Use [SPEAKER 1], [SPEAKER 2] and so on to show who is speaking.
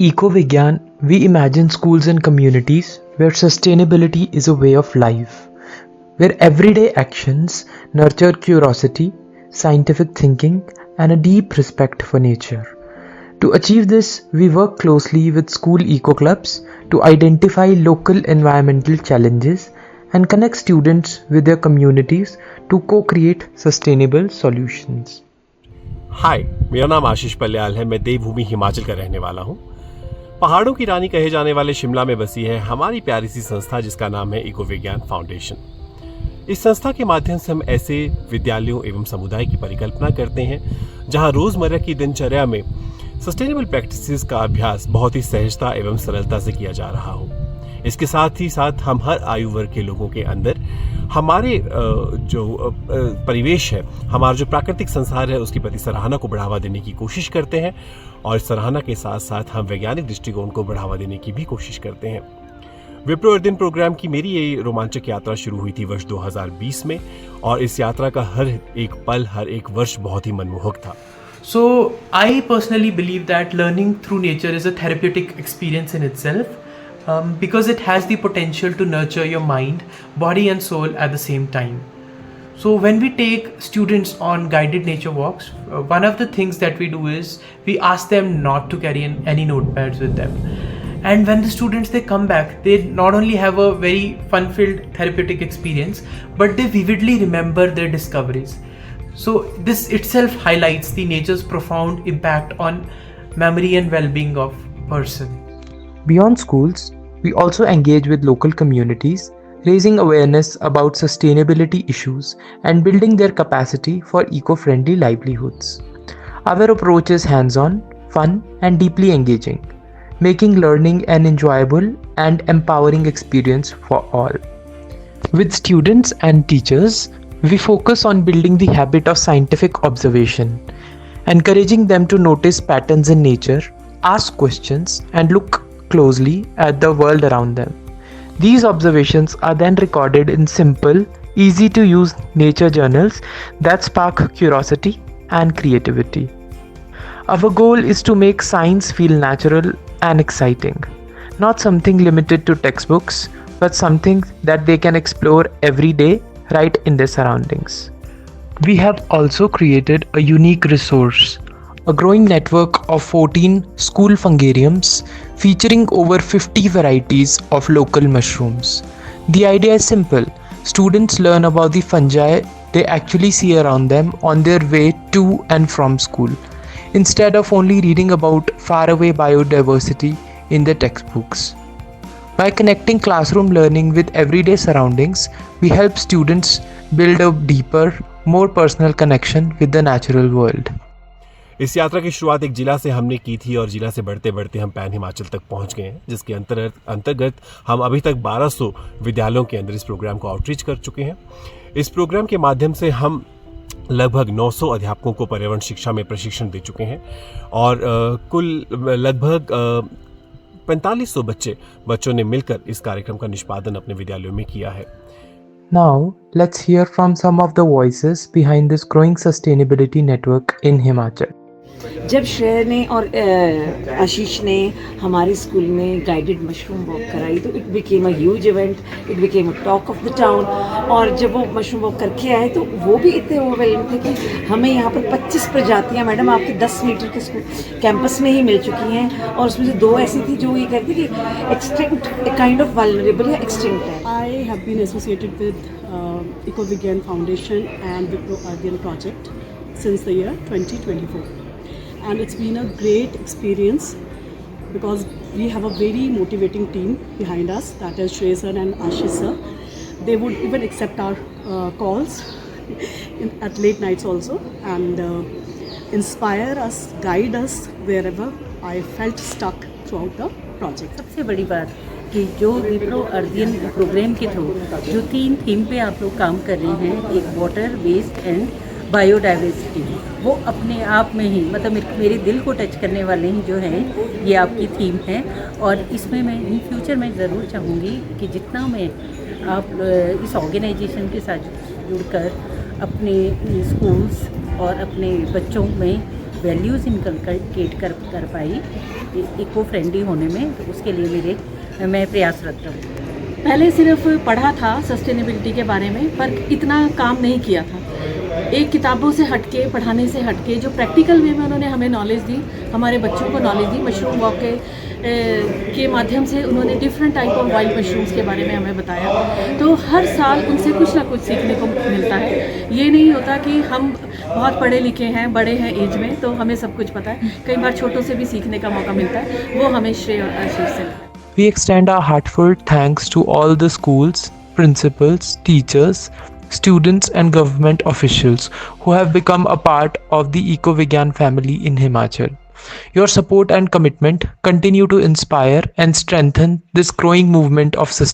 [SPEAKER 1] EcoVigyan, we imagine schools and communities where sustainability is a way of life, where everyday actions nurture curiosity, scientific thinking, and a deep respect for nature. To achieve this, we work closely with school eco clubs to identify local environmental challenges and connect students with their communities to co-create sustainable solutions.
[SPEAKER 2] हाय, मेरा नाम आशीष पल्याल है। मैं देवभूमि हिमाचल का रहने वाला हूँ। पहाड़ों की रानी कहे जाने वाले शिमला में बसी है हमारी प्यारी सी संस्था जिसका नाम है इको विज्ञान फाउंडेशन। इस संस्था के माध्यम से हम ऐसे विद्यालयों एवं समुदाय की परिकल्पना करते हैं जहां रोजमर्रा की दिनचर्या में सस्टेनेबल प्रैक्टिसेस का अभ्यास बहुत ही सहजता एवं सरलता से किया जा रहा हो। इसके साथ ही साथ हम हर आयु वर्ग के लोगों के अंदर हमारे जो परिवेश है, हमारा जो प्राकृतिक संसार है, उसके प्रति सराहना को बढ़ावा देने की कोशिश करते हैं और सराहना के साथ साथ हम वैज्ञानिक दृष्टिकोण को बढ़ावा देने की भी कोशिश करते हैं। विप्रो अर्दिन प्रोग्राम की मेरी ये रोमांचक यात्रा शुरू हुई थी वर्ष 2020 में और इस यात्रा का हर एक पल, हर एक वर्ष बहुत ही मनमोहक था।
[SPEAKER 3] So, I personally believe that learning through nature is a therapeutic experience in itself. Because it has the potential to nurture your mind, body and soul at the same time. So when we take students on guided nature walks, one of the things that we do is we ask them not to carry any notepads with them. And when the students they come back, they not only have a very fun-filled therapeutic experience, but they vividly remember their discoveries. So this itself highlights the nature's profound impact on memory and well-being of a person.
[SPEAKER 1] Beyond schools, we also engage with local communities, raising awareness about sustainability issues and building their capacity for eco-friendly livelihoods. Our approach is hands-on, fun, and deeply engaging, making learning an enjoyable and empowering experience for all. With students and teachers, we focus on building the habit of scientific observation, encouraging them to notice patterns in nature, ask questions, and look closely at the world around them. These observations are then recorded in simple, easy to use nature journals that spark curiosity and creativity. Our goal is to make science feel natural and exciting, not something limited to textbooks, but something that they can explore every day right in their surroundings. We have also created a unique resource, a growing network of 14 school fungariums featuring over 50 varieties of local mushrooms. The idea is simple. Students learn about the fungi they actually see around them on their way to and from school, instead of only reading about faraway biodiversity in their textbooks. By connecting classroom learning with everyday surroundings, we help students build a deeper, more personal connection with the natural world.
[SPEAKER 2] इस यात्रा की शुरुआत एक जिला से हमने की थी और जिला से बढ़ते बढ़ते हम पैन हिमाचल तक पहुंच गए हैं, जिसके अंतर्गत हम अभी तक 1200 विद्यालयों के अंदर इस प्रोग्राम को आउटरीच कर चुके हैं। इस प्रोग्राम के माध्यम से हम लगभग 900 अध्यापकों को पर्यावरण शिक्षा में प्रशिक्षण दे चुके हैं और कुल लगभग 4500 बच्चों ने मिलकर इस कार्यक्रम का निष्पादन अपने विद्यालयों में किया है।
[SPEAKER 1] Now, let's hear from some of the voices behind this growing sustainability network in Himachal.
[SPEAKER 4] जब श्रेय ने और आशीष ने हमारे स्कूल में गाइडेड मशरूम वॉक कराई तो it became a huge event, it became a talk of the town. और जब वो मशरूम वॉक करके आए तो वो भी इतने ओवरवेलम थे कि हमें यहाँ पर 25 प्रजातियाँ मैडम आपके 10 मीटर के स्कूल कैंपस में ही मिल चुकी हैं और उसमें से 2 ऐसी थी जो ये कहती कि एक्सटिंक्ट, काइंड ऑफ वल्नरेबल या एक्सटिंक्ट है।
[SPEAKER 5] I have been associated with EcoVigyan Foundation and Wipro Ardian project since the year 2024. And it's been a great experience because we have a very motivating team behind us, that is Shrey sir and Ashish sir. They would even accept our calls at late nights also and inspire us, guide us wherever I felt stuck throughout the project.
[SPEAKER 6] सबसे बड़ी बात कि जो Wipro अर्दियन programme के through जो 3 theme पे आप लोग काम कर रहे हैं, एक वाटर, वेस्ट एंड बायोडाइवर्सिटी, वो अपने आप में ही मतलब मेरे दिल को टच करने वाले ही जो हैं ये आपकी थीम है। और इसमें मैं इन फ्यूचर में ज़रूर चाहूँगी कि जितना मैं आप इस ऑर्गेनाइजेशन के साथ जुड़कर अपने स्कूल्स और अपने बच्चों में वैल्यूज़ इनकलकेट कर पाई इको फ्रेंडली होने में, तो उसके लिए मैं प्रयासरत रहूँ।
[SPEAKER 5] पहले सिर्फ पढ़ा था सस्टेनेबिलिटी के बारे में, पर इतना काम नहीं किया था। एक किताबों से हटके, पढ़ाने से हटके, जो प्रैक्टिकल वे में उन्होंने हमें नॉलेज दी, हमारे बच्चों को नॉलेज दी, मशरूम वॉक के माध्यम से उन्होंने different type of wild mushrooms के बारे में हमें बताया। तो हर साल उनसे कुछ ना कुछ सीखने को मिलता है। ये नहीं होता कि हम बहुत पढ़े लिखे हैं, बड़े हैं एज में, तो हमें सब कुछ पता है। कई बार छोटों से भी सीखने का मौका मिलता है, वो हमें श्रेय और आशीष से।
[SPEAKER 1] We extend our heartfelt thanks to all the schools, principals, teachers, students and government officials who have become a part of the EcoVigyan family in Himachal. Your support and commitment continue to inspire and strengthen this growing movement of sustainability.